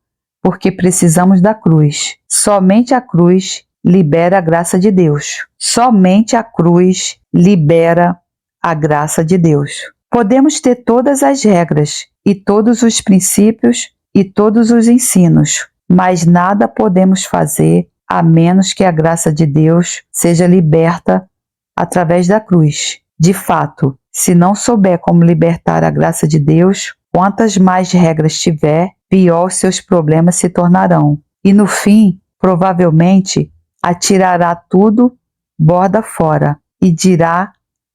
porque precisamos da cruz. Somente a cruz libera a graça de Deus. Somente a cruz libera a graça de Deus. Podemos ter todas as regras e todos os princípios e todos os ensinos, mas nada podemos fazer a menos que a graça de Deus seja liberta através da cruz. De fato, se não souber como libertar a graça de Deus, quantas mais regras tiver, pior os seus problemas se tornarão. E no fim, provavelmente, atirará tudo borda fora e dirá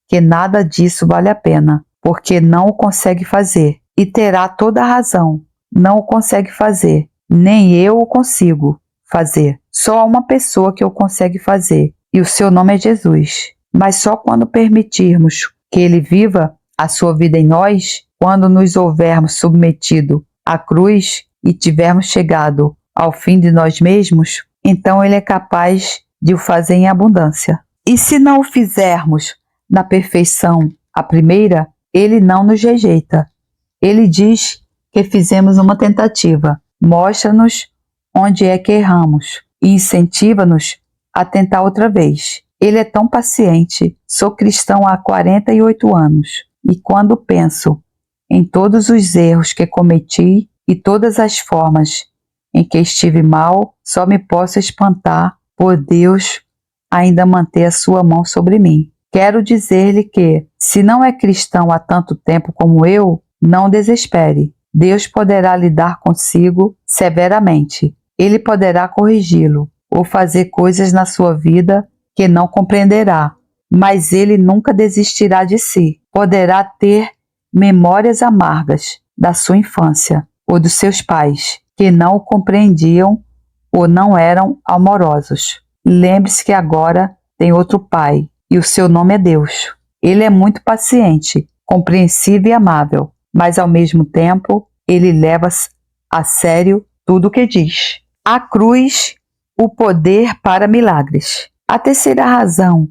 que nada disso vale a pena, porque não o consegue fazer. E terá toda a razão, não o consegue fazer, nem eu o consigo fazer. Só há uma pessoa que o consegue fazer, e o seu nome é Jesus. Mas só quando permitirmos que ele viva a sua vida em nós, quando nos houvermos submetido à cruz e tivermos chegado ao fim de nós mesmos, então ele é capaz de o fazer em abundância. E se não o fizermos na perfeição a primeira, ele não nos rejeita. Ele diz que fizemos uma tentativa, mostra-nos onde é que erramos e incentiva-nos a tentar outra vez. Ele é tão paciente. Sou cristão há 48 anos e quando penso em todos os erros que cometi e todas as formas em que estive mal, só me posso espantar por Deus ainda manter a sua mão sobre mim. Quero dizer-lhe que, se não é cristão há tanto tempo como eu, não desespere. Deus poderá lidar consigo severamente. Ele poderá corrigi-lo ou fazer coisas na sua vida que não compreenderá, mas ele nunca desistirá de si. Poderá ter memórias amargas da sua infância ou dos seus pais, que não o compreendiam ou não eram amorosos. Lembre-se que agora tem outro pai, e o seu nome é Deus. Ele é muito paciente, compreensivo e amável, mas ao mesmo tempo ele leva a sério tudo o que diz. A cruz, o poder para milagres. A terceira razão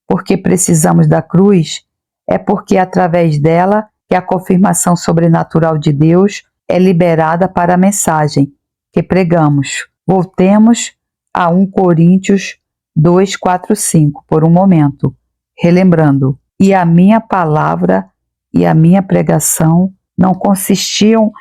por que precisamos da cruz é porque através dela que a confirmação sobrenatural de Deus é liberada para a mensagem que pregamos. Voltemos a 1 Coríntios 2, 4, 5 por um momento, relembrando. E a minha palavra e a minha pregação não consistiam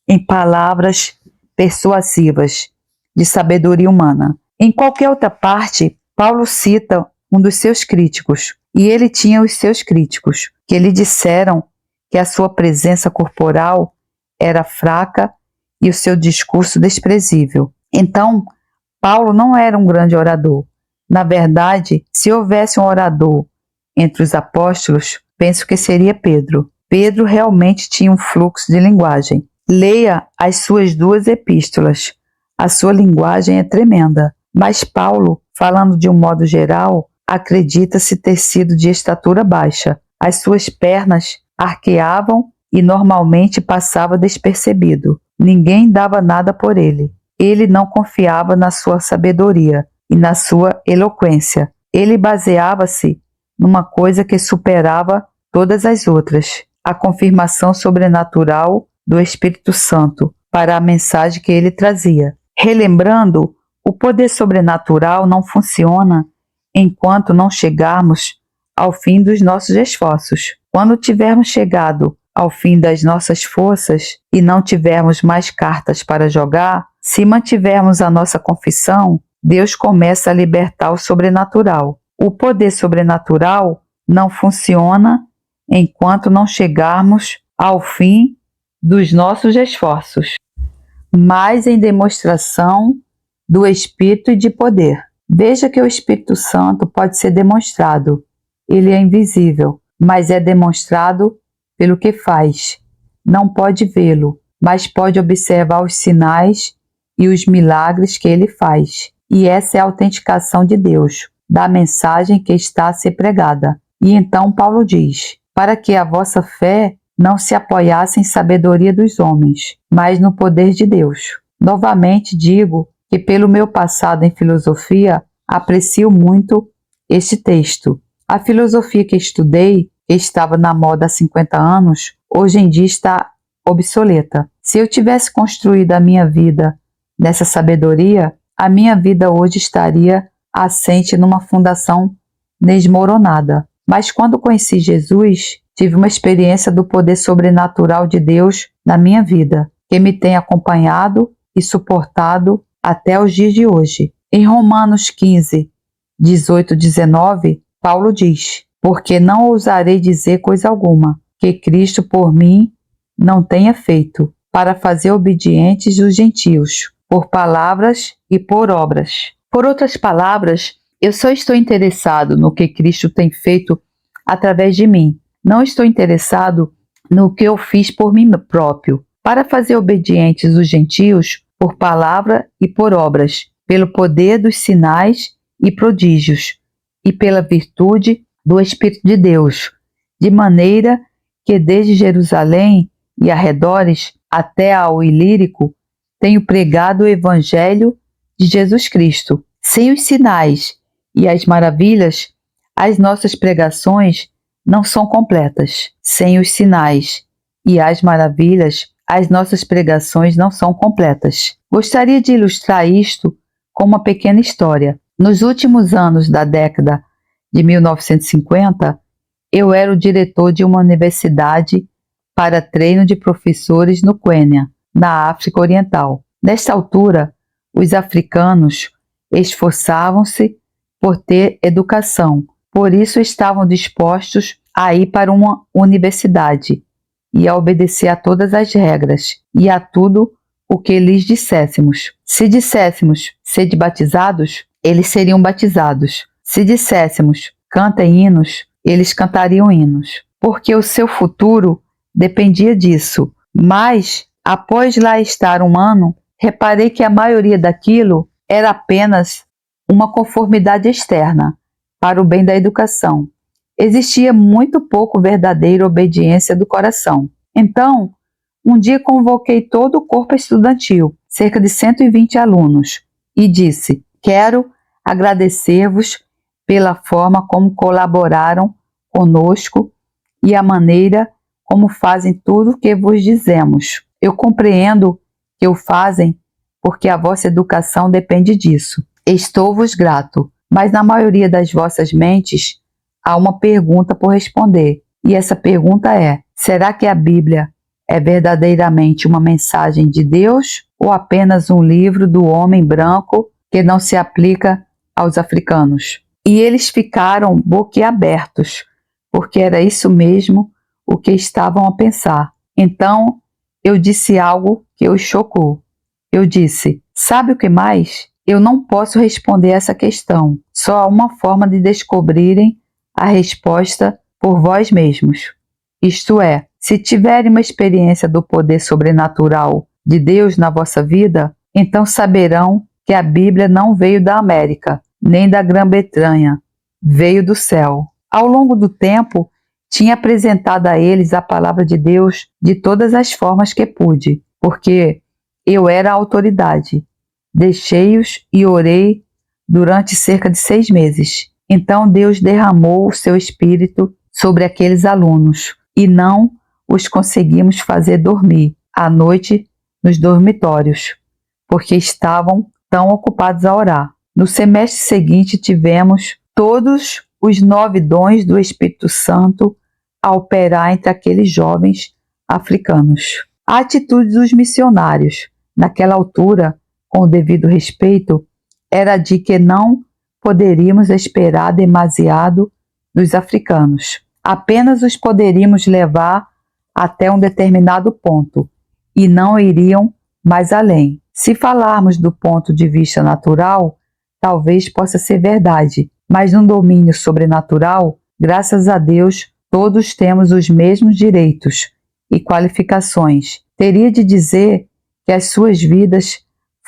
em palavras persuasivas de sabedoria humana. Em qualquer outra parte, Paulo cita um dos seus críticos, e ele tinha os seus críticos, que lhe disseram que a sua presença corporal era fraca e o seu discurso desprezível. Então, Paulo não era um grande orador. Na verdade, se houvesse um orador entre os apóstolos, penso que seria Pedro. Pedro realmente tinha um fluxo de linguagem. Leia as suas 2 epístolas. A sua linguagem é tremenda. Mas Paulo, falando de um modo geral, acredita-se ter sido de estatura baixa. As suas pernas arqueavam e normalmente passava despercebido. Ninguém dava nada por ele. Ele não confiava na sua sabedoria e na sua eloquência. Ele baseava-se numa coisa que superava todas as outras, a confirmação sobrenatural do Espírito Santo para a mensagem que ele trazia. Relembrando, o poder sobrenatural não funciona enquanto não chegarmos ao fim dos nossos esforços. Quando tivermos chegado ao fim das nossas forças e não tivermos mais cartas para jogar, se mantivermos a nossa confissão, Deus começa a libertar o sobrenatural. O poder sobrenatural não funciona enquanto não chegarmos ao fim dos nossos esforços, mas em demonstração do Espírito e de poder. Veja que o Espírito Santo pode ser demonstrado. Ele é invisível, mas é demonstrado pelo que faz. Não pode vê-lo, mas pode observar os sinais e os milagres que ele faz. E essa é a autenticação de Deus, da mensagem que está a ser pregada. E então Paulo diz, para que a vossa fé não se apoiasse em sabedoria dos homens, mas no poder de Deus. Novamente digo que pelo meu passado em filosofia, aprecio muito este texto. A filosofia que estudei, que estava na moda há 50 anos, hoje em dia está obsoleta. Se eu tivesse construído a minha vida nessa sabedoria, a minha vida hoje estaria assente numa fundação desmoronada. Mas quando conheci Jesus, tive uma experiência do poder sobrenatural de Deus na minha vida, que me tem acompanhado e suportado até os dias de hoje. Em Romanos 15, 18, 19, Paulo diz: porque não ousarei dizer coisa alguma que Cristo por mim não tenha feito, para fazer obedientes os gentios, por palavras e por obras. Por outras palavras, eu só estou interessado no que Cristo tem feito através de mim. Não estou interessado no que eu fiz por mim próprio, para fazer obedientes os gentios por palavra e por obras, pelo poder dos sinais e prodígios, e pela virtude do Espírito de Deus, de maneira que desde Jerusalém e arredores até ao Ilírico tenho pregado o Evangelho de Jesus Cristo. Sem os sinais e as maravilhas, as nossas pregações não são completas. Sem os sinais e as maravilhas, as nossas pregações não são completas. Gostaria de ilustrar isto com uma pequena história. Nos últimos anos da década de 1950, eu era o diretor de uma universidade para treino de professores no Quênia, na África Oriental. Nesta altura, os africanos esforçavam-se por ter educação, por isso estavam dispostos a ir para uma universidade e a obedecer a todas as regras e a tudo o que lhes disséssemos. Se disséssemos sede batizados, eles seriam batizados. Se disséssemos cantem hinos, eles cantariam hinos, porque o seu futuro dependia disso. Mas, após lá estar um ano, reparei que a maioria daquilo era apenas uma conformidade externa para o bem da educação. Existia muito pouco verdadeira obediência do coração. Então, um dia convoquei todo o corpo estudantil, cerca de 120 alunos, e disse: quero agradecer-vos pela forma como colaboraram conosco e a maneira como fazem tudo o que vos dizemos. Eu compreendo que o fazem porque a vossa educação depende disso. Estou-vos grato, mas na maioria das vossas mentes há uma pergunta por responder. E essa pergunta é: será que a Bíblia é verdadeiramente uma mensagem de Deus ou apenas um livro do homem branco que não se aplica aos africanos? E eles ficaram boquiabertos, porque era isso mesmo o que estavam a pensar. Então eu disse algo que os chocou. Eu disse: sabe o que mais? Eu não posso responder essa questão. Só há uma forma de descobrirem a resposta por vós mesmos. Isto é, se tiverem uma experiência do poder sobrenatural de Deus na vossa vida, então saberão que a Bíblia não veio da América, nem da Grã-Bretanha, veio do céu. Ao longo do tempo, tinha apresentado a eles a palavra de Deus de todas as formas que pude, porque eu era a autoridade. Deixei-os e orei durante cerca de 6 meses. Então Deus derramou o seu Espírito sobre aqueles alunos e não os conseguimos fazer dormir à noite nos dormitórios, porque estavam tão ocupados a orar. No semestre seguinte tivemos todos os 9 dons do Espírito Santo a operar entre aqueles jovens africanos. A atitude dos missionários, naquela altura, com o devido respeito, era de que não poderíamos esperar demasiado dos africanos. Apenas os poderíamos levar até um determinado ponto e não iriam mais além. Se falarmos do ponto de vista natural, talvez possa ser verdade, mas no domínio sobrenatural, graças a Deus, todos temos os mesmos direitos e qualificações. Teria de dizer que as suas vidas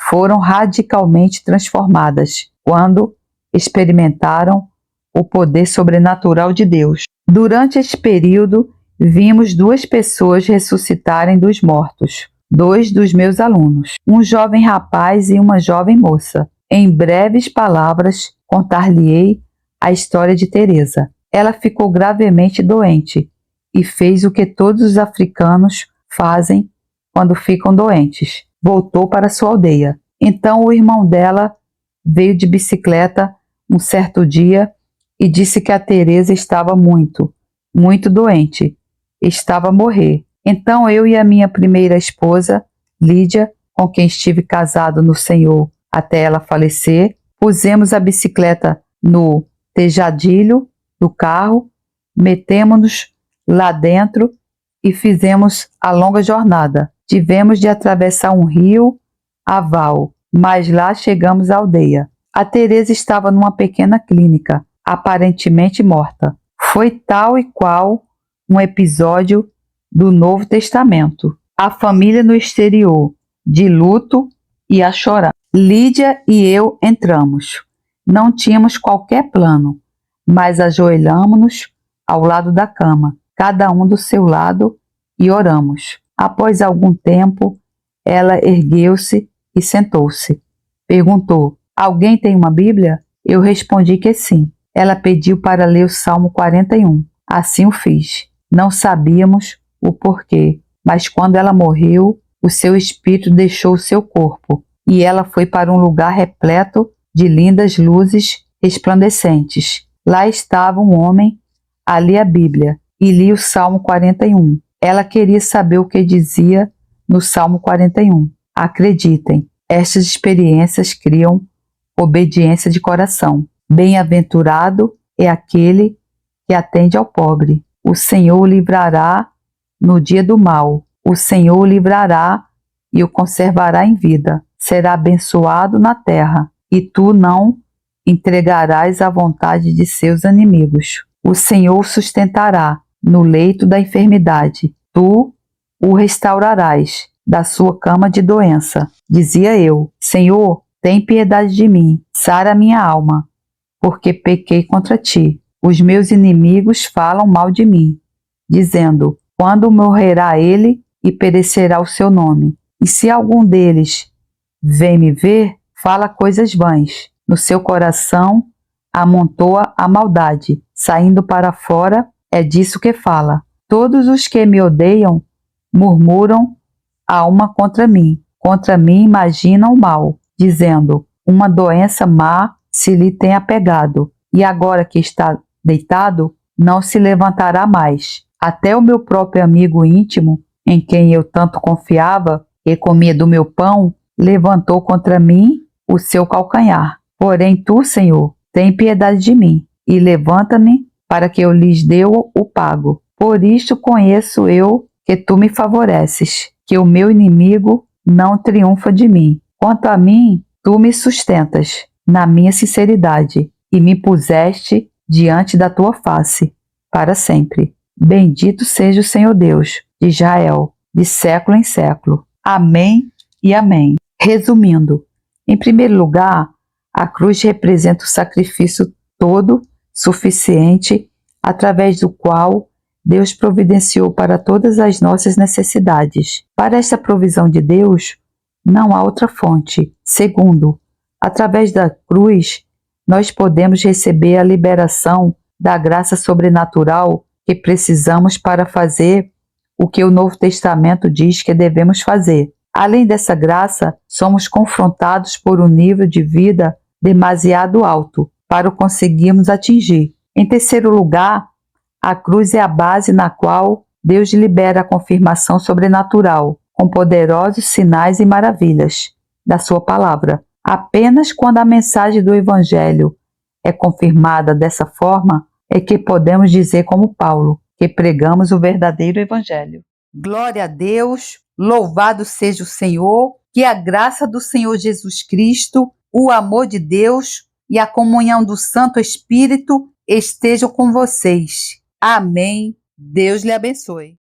foram radicalmente transformadas quando experimentaram o poder sobrenatural de Deus. Durante esse período, vimos 2 pessoas ressuscitarem dos mortos, 2 dos meus alunos, um jovem rapaz e uma jovem moça. Em breves palavras, contar-lhe-ei a história de Teresa. Ela ficou gravemente doente e fez o que todos os africanos fazem quando ficam doentes. Voltou para sua aldeia. Então o irmão dela veio de bicicleta um certo dia e disse que a Teresa estava muito doente. Estava a morrer. Então eu e a minha primeira esposa, Lídia, com quem estive casado no Senhor até ela falecer, Pusemos a bicicleta no tejadilho do carro, metemos-nos lá dentro e fizemos a longa jornada. Tivemos de atravessar um rio a val, mas lá chegamos à aldeia. A Teresa estava numa pequena clínica, aparentemente morta. Foi tal e qual um episódio do Novo Testamento. A família no exterior, de luto e a chorar. Lídia e eu entramos. Não tínhamos qualquer plano, mas ajoelhamo-nos ao lado da cama, cada um do seu lado, e oramos. Após algum tempo, ela ergueu-se e sentou-se. Perguntou: alguém tem uma Bíblia? Eu respondi que sim. Ela pediu para ler o Salmo 41. Assim o fiz. Não sabíamos o porquê, mas quando ela morreu, o seu espírito deixou o seu corpo e ela foi para um lugar repleto de lindas luzes resplandecentes. Lá estava um homem a ler a Bíblia e lia o Salmo 41. Ela queria saber o que dizia no Salmo 41. Acreditem, estas experiências criam obediência de coração. Bem-aventurado é aquele que atende ao pobre. O Senhor o livrará no dia do mal. O Senhor o livrará e o conservará em vida. Será abençoado na terra, e tu não entregarás à vontade de seus inimigos. O Senhor o sustentará no leito da enfermidade. Tu o restaurarás da sua cama de doença. Dizia eu: Senhor, tem piedade de mim, sara minha alma, porque pequei contra ti. Os meus inimigos falam mal de mim, dizendo: quando morrerá ele e perecerá o seu nome? E se algum deles vem me ver, fala coisas vãs. No seu coração amontoa a maldade. Saindo para fora, é disso que fala. Todos os que me odeiam murmuram a uma contra mim. Contra mim imaginam o mal, dizendo: uma doença má se lhe tem apegado, e agora que está deitado, não se levantará mais. Até o meu próprio amigo íntimo, em quem eu tanto confiava e comia do meu pão, levantou contra mim o seu calcanhar. Porém tu, Senhor, tem piedade de mim, e levanta-me para que eu lhes dê o pago. Por isto conheço eu que tu me favoreces, que o meu inimigo não triunfa de mim. Quanto a mim, tu me sustentas na minha sinceridade, e me puseste diante da tua face, para sempre. Bendito seja o Senhor Deus de Israel, de século em século. Amém e amém. Resumindo, em primeiro lugar, a cruz representa o sacrifício todo, suficiente, através do qual Deus providenciou para todas as nossas necessidades. Para esta provisão de Deus, não há outra fonte. Segundo, através da cruz, nós podemos receber a liberação da graça sobrenatural que precisamos para fazer o que o Novo Testamento diz que devemos fazer. Além dessa graça, somos confrontados por um nível de vida demasiado alto para o conseguirmos atingir. Em terceiro lugar, a cruz é a base na qual Deus libera a confirmação sobrenatural, com poderosos sinais e maravilhas da sua palavra. Apenas quando a mensagem do Evangelho é confirmada dessa forma, é que podemos dizer como Paulo, que pregamos o verdadeiro Evangelho. Glória a Deus, louvado seja o Senhor, que a graça do Senhor Jesus Cristo, o amor de Deus e a comunhão do Santo Espírito estejam com vocês. Amém. Deus lhe abençoe.